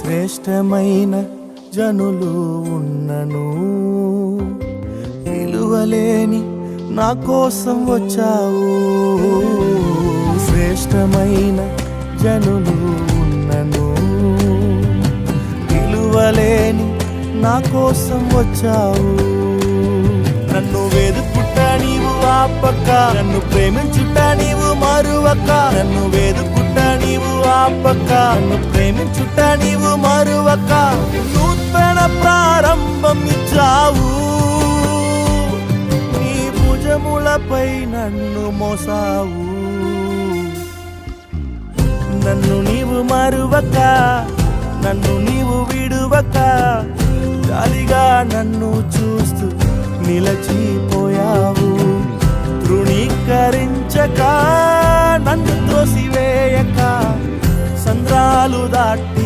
శ్రేష్టమైన జనులు ఉన్నను, విలువలేని నా కోసం వచ్చావు. శ్రేష్టమైన జనులు ఉన్నను, విలువలేని నా కోసం వచ్చావు. నన్ను వెదుకుట నీవు ఆపక, నన్ను ప్రేమించుట నీవు మరువక. నన్ను వెదుకుట నీవు ఆపక, నన్ను ప్రేమించుట నీవు మరువక. నూతన ప్రారంభం ఇచ్చావు, నీ భుజములపై నన్ను మోసావు. నన్ను నీవు మరువక, నన్ను నీవు విడువక, జాలిగా నన్ను చూస్తూ నిలచిపోయావు. తృణీకరించక, నన్ను త్రోసివేయక, సంద్రాలు దాటి